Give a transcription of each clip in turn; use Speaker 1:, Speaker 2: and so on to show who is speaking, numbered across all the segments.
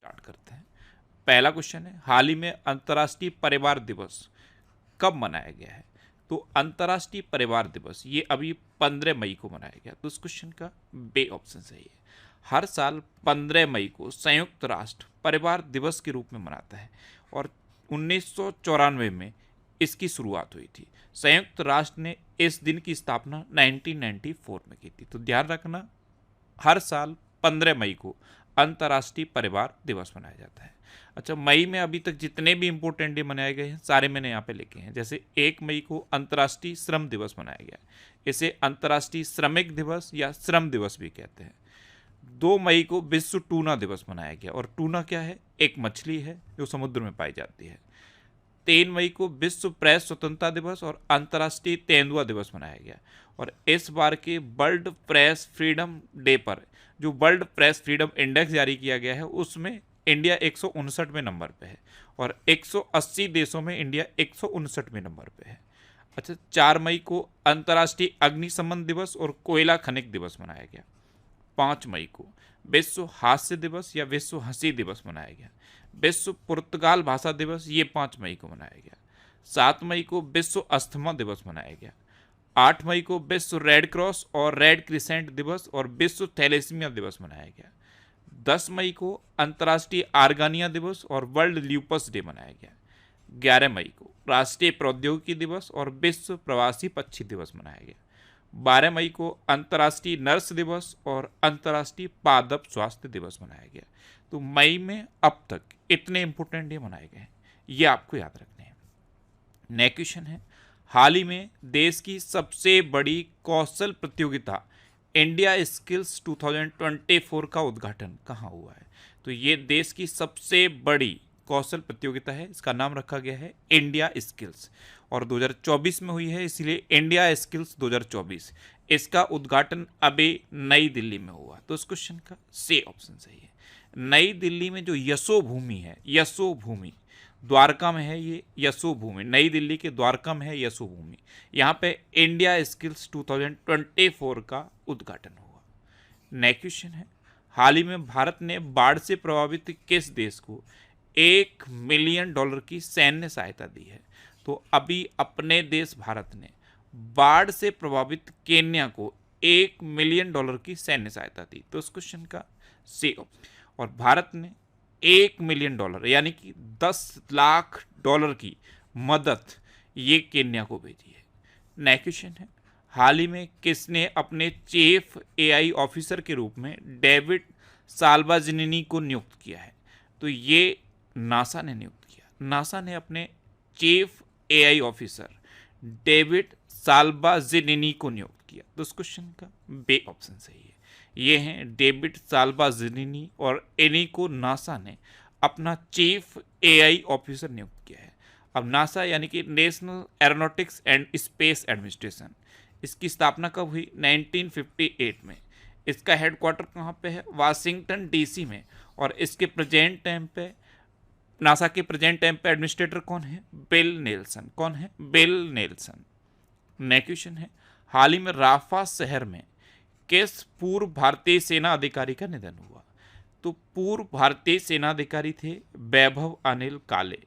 Speaker 1: Start करते हैं। पहला क्वेश्चन है, हाल ही में अंतर्राष्ट्रीय परिवार दिवस कब मनाया गया है? तो अंतर्राष्ट्रीय परिवार दिवस ये अभी 15 मई को मनाया गया। तो इस क्वेश्चन का बे ऑप्शन सही है। हर साल 15 मई को संयुक्त राष्ट्र परिवार दिवस के रूप में मनाता है और 1994 में इसकी शुरुआत हुई थी। संयुक्त राष्ट्र ने इस दिन की स्थापना 1994 में की थी। तो ध्यान रखना, हर साल 15 मई को अंतर्राष्ट्रीय परिवार दिवस मनाया जाता है। अच्छा, मई में अभी तक जितने भी इंपॉर्टेंट डे मनाए गए हैं सारे मैंने यहाँ पे लिखे हैं। जैसे 1 मई को अंतर्राष्ट्रीय श्रम दिवस मनाया गया, इसे अंतर्राष्ट्रीय श्रमिक दिवस या श्रम दिवस भी कहते हैं। 2 मई को विश्व टूना दिवस मनाया गया, और टूना क्या है? एक मछली है जो समुद्र में पाई जाती है। 3 मई को विश्व प्रेस स्वतंत्रता दिवस और अंतर्राष्ट्रीय तेंदुआ दिवस मनाया गया। और इस बार के वर्ल्ड प्रेस फ्रीडम डे पर जो वर्ल्ड प्रेस फ्रीडम इंडेक्स जारी किया गया है उसमें इंडिया 159वें नंबर पे है और 180 देशों में इंडिया 159वें नंबर पे है। अच्छा, 4 मई को अंतर्राष्ट्रीय अग्निशमन दिवस और कोयला खनिक दिवस मनाया गया। 5 मई को विश्व हास्य दिवस या विश्व हंसी दिवस मनाया गया। विश्व पुर्तगाल भाषा दिवस ये 5 मई को मनाया गया। 7 मई को विश्व अस्थमा दिवस मनाया गया। 8 मई को विश्व रेड क्रॉस और रेड क्रिसेंट दिवस और विश्व थैलेसीमिया दिवस मनाया गया। 10 मई को अंतर्राष्ट्रीय आर्गानिया दिवस और वर्ल्ड ल्यूपस डे मनाया गया। 11 मई को राष्ट्रीय प्रौद्योगिकी दिवस और विश्व प्रवासी पक्षी दिवस मनाया गया। 12 मई को अंतर्राष्ट्रीय नर्स दिवस और अंतर्राष्ट्रीय पादप स्वास्थ्य दिवस मनाया गया। तो मई में अब तक इतने इंपोर्टेंट डे मनाए गए हैं, ये आपको याद रखने हैं। नेक्स्ट क्वेश्चन है, हाल ही में देश की सबसे बड़ी कौशल प्रतियोगिता इंडिया स्किल्स 2024 का उद्घाटन कहाँ हुआ है? तो ये देश की सबसे बड़ी कौशल प्रतियोगिता है, इसका नाम रखा गया है इंडिया स्किल्स और 2024 में हुई है, इसलिए इंडिया स्किल्स 2024। इसका उद्घाटन अभी नई दिल्ली में हुआ। तो इस क्वेश्चन का सी ऑप्शन सही है। नई दिल्ली में जो यशोभूमि है, यशोभूमि द्वारका में है, ये यशोभूमि नई दिल्ली के द्वारका में है यशोभूमि, यहाँ पे इंडिया स्किल्स 2024 का उद्घाटन हुआ। नेक्स्ट क्वेश्चन है, हाल ही में भारत ने बाढ़ से प्रभावित किस देश को $1 मिलियन की सैन्य सहायता दी है? तो अभी अपने देश भारत ने बाढ़ से प्रभावित केन्या को $1 मिलियन की सैन्य सहायता दी। तो इस क्वेश्चन का सी ऑप्शन। और भारत ने $1 मिलियन यानी कि $10 लाख की मदद ये केन्या को भेजी है। नेक्स्ट क्वेश्चन है, हाल ही में किसने अपने चीफ एआई ऑफिसर के रूप में डेविड साल्वाजिनी को नियुक्त किया है? तो ये नासा ने नियुक्त किया। नासा ने अपने चीफ एआई ऑफिसर डेविड साल्वाजिनी को नियुक्त किया। तो इस क्वेश्चन का बे ऑप्शन सही है। ये हैं डेविड साल्वाजिनी और इन्हीं को नासा ने अपना चीफ एआई ऑफिसर नियुक्त किया है। अब नासा यानी कि national aeronautics and space administration, इसकी स्थापना कब हुई? 1958 में। इसका हेडक्वार्टर कहाँ पे है? वाशिंगटन डीसी में। और इसके प्रेजेंट टाइम पे नासा के प्रेजेंट टाइम पे एडमिनिस्ट्रेटर कौन है? Bill Nelson. कौन है? Bill Nelson. नेक्स्ट क्वेश्चन है, हाल ही में राफा शहर में किस पूर्व भारतीय सेना अधिकारी का निधन हुआ? तो पूर्व भारतीय सेना अधिकारी थे वैभव अनिल काले।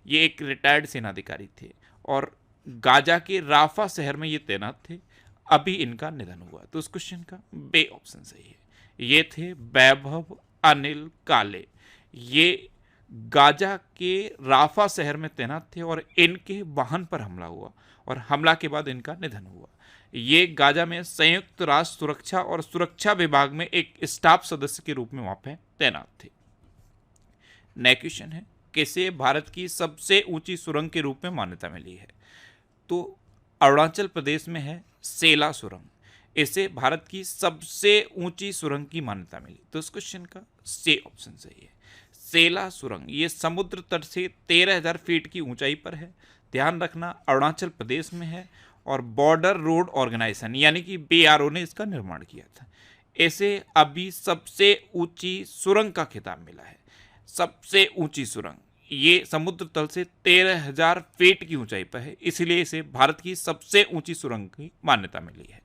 Speaker 1: ये एक रिटायर्ड सेना अधिकारी थे और गाजा के राफा शहर में ये तैनात थे। अभी इनका निधन हुआ। तो इस क्वेश्चन का बे ऑप्शन सही है। ये थे वैभव अनिल काले। ये गाजा के राफा शहर में तैनात थे और इनके वाहन पर हमला हुआ और हमला के बाद इनका निधन हुआ। ये गाजा में संयुक्त राष्ट्र सुरक्षा और सुरक्षा विभाग में एक स्टाफ सदस्य के रूप में वहां पे तैनात थे। नेक्स्ट क्वेश्चन है, किसे भारत की सबसे ऊंची सुरंग के रूप में मान्यता मिली है? तो अरुणाचल प्रदेश में है सेला सुरंग, इसे भारत की सबसे ऊंची सुरंग की मान्यता मिली। तो इस क्वेश्चन का सी ऑप्शन सही है। सेला सुरंग ये समुद्र तट से 13,000 फीट की ऊंचाई पर है। ध्यान रखना, अरुणाचल प्रदेश में है और बॉर्डर रोड ऑर्गेनाइजेशन यानी कि बीआरओ ने इसका निर्माण किया था। इसे अभी सबसे ऊंची सुरंग का खिताब मिला है। सबसे ऊंची सुरंग ये समुद्र तल से 13,000 फीट की ऊंचाई पर है, इसलिए इसे भारत की सबसे ऊंची सुरंग की मान्यता मिली है।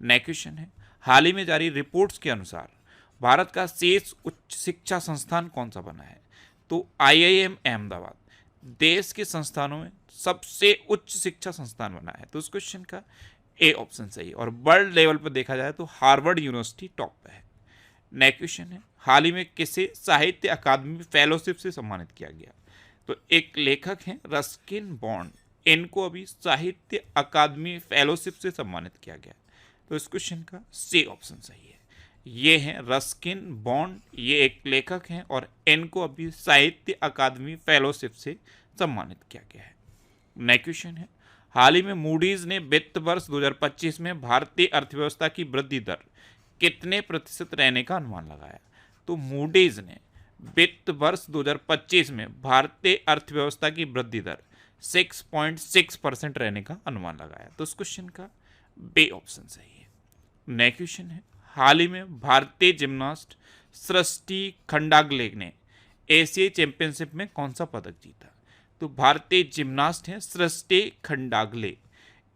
Speaker 1: नेक्स्ट क्वेश्चन है, हाल ही में जारी रिपोर्ट्स के अनुसार भारत का शेष उच्च शिक्षा संस्थान कौन सा बना है? तो IIM अहमदाबाद देश के संस्थानों में सबसे उच्च शिक्षा संस्थान बना है। तो उस क्वेश्चन का ए ऑप्शन सही है। और वर्ल्ड लेवल पर देखा जाए तो हार्वर्ड यूनिवर्सिटी टॉप पे है। नेक्स्ट क्वेश्चन है, हाल ही में किसे साहित्य अकादमी फेलोशिप से सम्मानित किया गया? तो एक लेखक हैं रस्किन बॉन्ड, इनको अभी साहित्य अकादमी फेलोशिप से सम्मानित किया गया। तो इस क्वेश्चन का सी ऑप्शन सही है। ये हैं रस्किन बॉन्ड, ये एक लेखक हैं और इनको अभी साहित्य अकादमी फेलोशिप से सम्मानित किया गया है। नेक्स्ट क्वेश्चन है, हाल ही में मूडीज ने वित्त वर्ष 2025 में भारतीय अर्थव्यवस्था की वृद्धि दर कितने प्रतिशत रहने का अनुमान लगाया? तो मूडीज ने वित्त वर्ष 2025 में भारतीय अर्थव्यवस्था की वृद्धि दर 6.6% रहने का अनुमान लगाया। तो इस क्वेश्चन का बी ऑप्शन सही है। नेक्स्ट क्वेश्चन है, हाल ही में भारतीय जिम्नास्ट सृष्टि खंडागले ने एशियाई चैंपियनशिप में कौन सा पदक जीता? तो भारतीय जिम्नास्ट हैं सृष्टि खंडागले,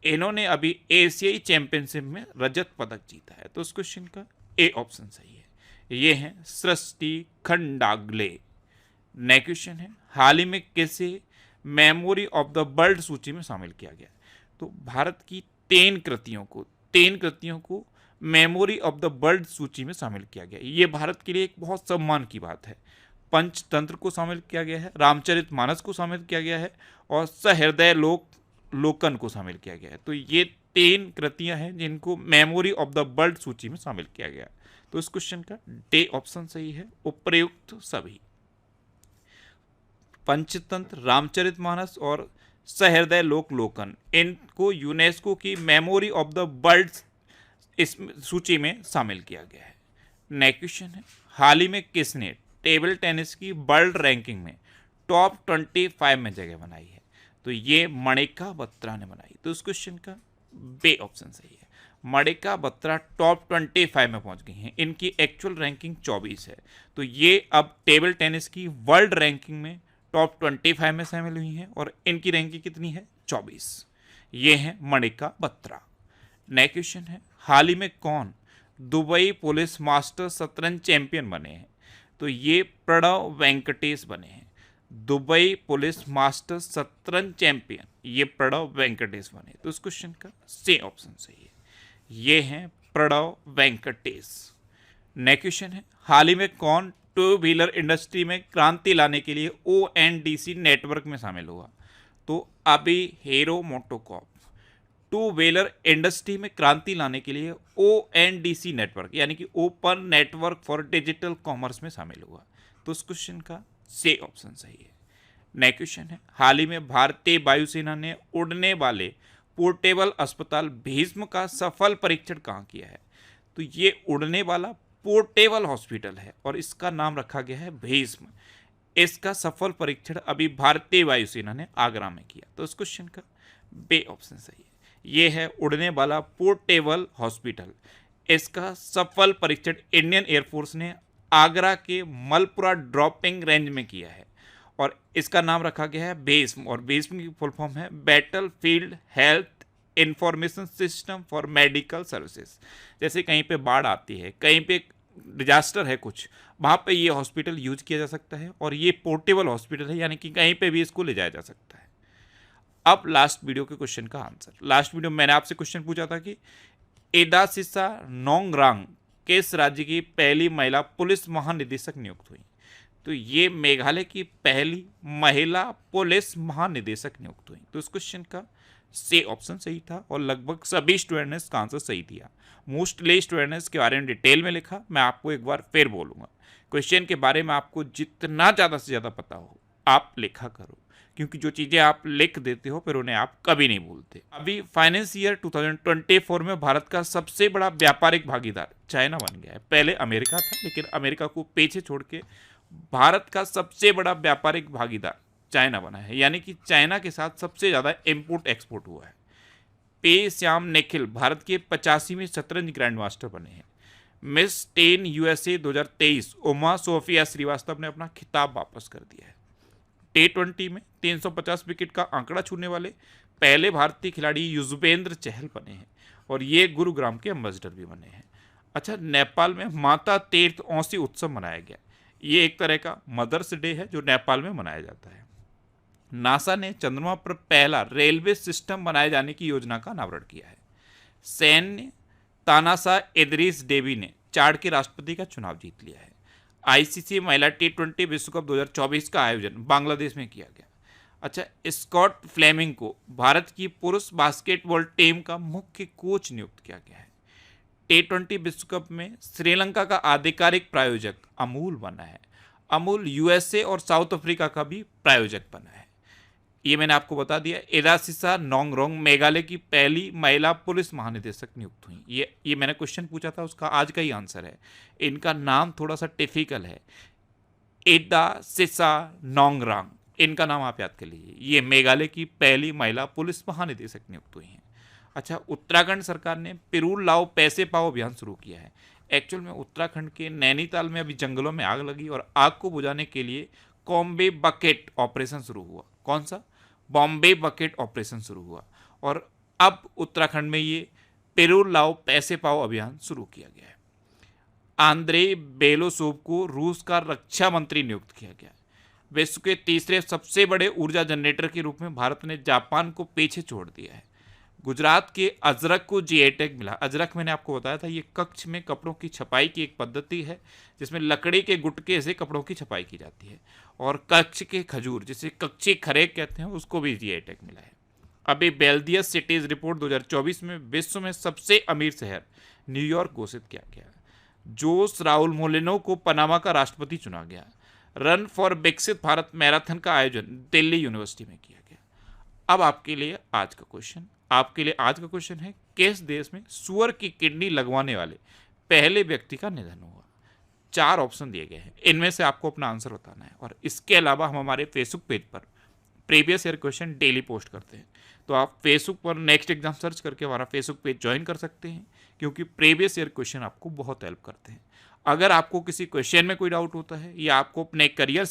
Speaker 1: इन्होंने अभी एशियाई चैंपियनशिप में रजत पदक जीता है। तो उस क्वेश्चन का ए ऑप्शन सही है। ये हैं सृष्टि खंडागले। नेक्स्ट क्वेश्चन है, हाल ही में किसे मेमोरी ऑफ द वर्ल्ड सूची में शामिल किया गया? तो भारत की 3 कृतियों को मेमोरी ऑफ द वर्ल्ड सूची में शामिल किया गया। ये भारत के लिए एक बहुत सम्मान की बात है। पंचतंत्र को शामिल किया गया है, रामचरितमानस को शामिल किया गया है और सहृदय लोकन को शामिल किया गया है। तो ये 3 कृतियां हैं जिनको मेमोरी ऑफ द वर्ल्ड सूची में शामिल किया गया। तो इस क्वेश्चन का डी ऑप्शन सही है, उपर्युक्त सभी। पंचतंत्र, रामचरितमानस और सहृदय लोकन, इनको यूनेस्को की मेमोरी ऑफ द वर्ल्ड इस सूची में शामिल किया गया है। नेक्स्ट क्वेश्चन है, हाल ही में किसने टेबल टेनिस की वर्ल्ड रैंकिंग में टॉप 25 में जगह बनाई है? तो ये मणिका बत्रा ने बनाई। तो उस क्वेश्चन का बी ऑप्शन सही है। मणिका बत्रा टॉप 25 में पहुंच गई हैं। इनकी एक्चुअल रैंकिंग 24 है। तो ये अब टेबल टेनिस की वर्ल्ड रैंकिंग में टॉप 25 में शामिल हुई हैं और इनकी रैंकिंग कितनी है? 24। ये हैं मणिका बत्रा। नेक्स्ट क्वेश्चन है, हाल ही में कौन दुबई पुलिस मास्टर शतरंज चैंपियन बने हैं? तो ये प्रणव वेंकटेश बने हैं। दुबई पुलिस मास्टर शतरंज चैंपियन ये प्रणव वेंकटेश बने। तो इस क्वेश्चन का सी ऑप्शन सही है। ये हैं प्रणव वेंकटेश। नेक्स्ट क्वेश्चन है, हाल ही में कौन 2 व्हीलर इंडस्ट्री में क्रांति लाने के लिए ONDC नेटवर्क में शामिल हुआ? तो अभी हीरो मोटोकॉर्प 2 व्हीलर इंडस्ट्री में क्रांति लाने के लिए ONDC नेटवर्क यानी कि open network for digital commerce में शामिल हुआ। तो उस क्वेश्चन का सी ऑप्शन सही है। नेक्स्ट क्वेश्चन है, हाल ही में भारतीय वायुसेना ने उड़ने वाले पोर्टेबल अस्पताल भीष्म का सफल परीक्षण कहाँ किया है? तो ये उड़ने वाला पोर्टेबल हॉस्पिटल है और इसका नाम रखा गया है भीष्म। इसका सफल परीक्षण अभी भारतीय वायुसेना ने आगरा में किया। तो इस क्वेश्चन का बी ऑप्शन सही है। ये है उड़ने वाला पोर्टेबल हॉस्पिटल। इसका सफल परीक्षण इंडियन एयरफोर्स ने आगरा के मलपुरा ड्रॉपिंग रेंज में किया है और इसका नाम रखा गया है भीष्म और भीष्म की फुल फॉर्म है battle field health information system for medical services. जैसे कहीं पे बाढ़ आती है, कहीं पे डिजास्टर है कुछ, वहाँ पे ये हॉस्पिटल यूज किया जा सकता है और ये पोर्टेबल हॉस्पिटल है यानी कि कहीं पे भी इसको ले जाया जा सकता है। अब लास्ट वीडियो के क्वेश्चन का आंसर। लास्ट वीडियो में मैंने आपसे क्वेश्चन पूछा था कि एडासिसा नोंगरांग किस राज्य की पहली महिला पुलिस महानिदेशक नियुक्त हुई? तो ये मेघालय की पहली महिला पुलिस महानिदेशक नियुक्त हुई। तो इस क्वेश्चन का सी ऑप्शन सही था और लगभग सभी स्टूडेंट ने इसका आंसर सही दिया। मोस्टली स्टूडेंट ने इसके बारे में डिटेल में लिखा। मैं आपको एक बार फिर बोलूँगा, क्वेश्चन के बारे में आपको जितना ज़्यादा से ज़्यादा पता हो आप लिखा करो, क्योंकि जो चीज़ें आप लिख देते हो फिर उन्हें आप कभी नहीं भूलते। अभी फाइनेंस ईयर 2024 में भारत का सबसे बड़ा व्यापारिक भागीदार चाइना बन गया है। पहले अमेरिका था, लेकिन अमेरिका को पीछे छोड़ के भारत का सबसे बड़ा व्यापारिक भागीदार चाइना बना है, यानी कि चाइना के साथ सबसे ज़्यादा इम्पोर्ट एक्सपोर्ट हुआ है। पे श्याम निखिल भारत के 85वें शतरंज ग्रैंड मास्टर बने हैं। Miss teen USA 2023 Uma Sophia Srivastava ने अपना खिताब वापस कर दिया है। T20 में 350 विकेट का आंकड़ा छूने वाले पहले भारतीय खिलाड़ी युजवेंद्र चहल बने हैं और ये गुरुग्राम के एम्बेसडर भी बने हैं। अच्छा, नेपाल में माता तीर्थ औसी उत्सव मनाया गया। ये एक तरह का मदर्स डे है जो नेपाल में मनाया जाता है। नासा ने चंद्रमा पर पहला रेलवे सिस्टम बनाए जाने की योजना का अनावरण किया है। सैन्य तानाशाह इदरीस डेबी ने चाड के राष्ट्रपति का चुनाव जीत लिया है। आईसीसी महिला T20 विश्व कप 2024 का आयोजन बांग्लादेश में किया गया। अच्छा, स्कॉट फ्लेमिंग को भारत की पुरुष बास्केटबॉल टीम का मुख्य कोच नियुक्त किया गया है। T20 विश्व कप में श्रीलंका का आधिकारिक प्रायोजक अमूल बना है। अमूल यूएसए और साउथ अफ्रीका का भी प्रायोजक बना है। ये मैंने आपको बता दिया। एदासिसा नोंगरोंग मेघालय की पहली महिला पुलिस महानिदेशक नियुक्त हुई। ये मैंने क्वेश्चन पूछा था, उसका आज का ही आंसर है। इनका नाम थोड़ा सा टिपिकल है, एदासिसा नोंगरांग, इनका नाम आप याद कर लीजिए। ये मेघालय की पहली महिला पुलिस महानिदेशक नियुक्त हुई हैं। अच्छा, उत्तराखंड सरकार ने पिरूल लाओ पैसे पाओ अभियान शुरू किया है। एक्चुअल में उत्तराखंड के नैनीताल में अभी जंगलों में आग लगी और आग को बुझाने के लिए कॉम्बे बकेट ऑपरेशन शुरू हुआ। कौन सा? बॉम्बे बकेट ऑपरेशन शुरू हुआ। और अब उत्तराखंड में ये पिरूल लाओ पैसे पाओ अभियान शुरू किया गया है। आंद्रे बेलोसोव को रूस का रक्षा मंत्री नियुक्त किया गया। विश्व के तीसरे सबसे बड़े ऊर्जा जनरेटर के रूप में भारत ने जापान को पीछे छोड़ दिया है। गुजरात के अजरक को जीआई टैग मिला। अजरक मैंने आपको बताया था, ये कच्छ में कपड़ों की छपाई की एक पद्धति है जिसमें लकड़ी के गुटके से कपड़ों की छपाई की जाती है। और कच्छ के खजूर, जिसे कच्ची खरेक कहते हैं, उसको भी जीआई टैग मिला है। अभी बेल्दियस सिटीज रिपोर्ट 2024 में विश्व में सबसे अमीर शहर न्यूयॉर्क घोषित किया गया। जोस राउल मोलिनो को पनामा का राष्ट्रपति चुना गया। रन फॉर विकसित भारत मैराथन का आयोजन दिल्ली यूनिवर्सिटी में किया गया। अब आपके लिए आज का क्वेश्चन है, किस देश में सुअर की किडनी लगवाने वाले पहले व्यक्ति का निधन हुआ? 4 ऑप्शन दिए गए हैं, इनमें से आपको अपना आंसर बताना है। और इसके अलावा हम हमारे फेसबुक पेज पर previous year question daily post करते हैं, तो आप फेसबुक पर नेक्स्ट एग्जाम सर्च करके हमारा फेसबुक पेज ज्वाइन कर सकते हैं, क्योंकि प्रीवियस ईयर क्वेश्चन आपको बहुत हेल्प करते हैं। अगर आपको किसी क्वेश्चन में कोई डाउट होता है या आपको अपने करियर से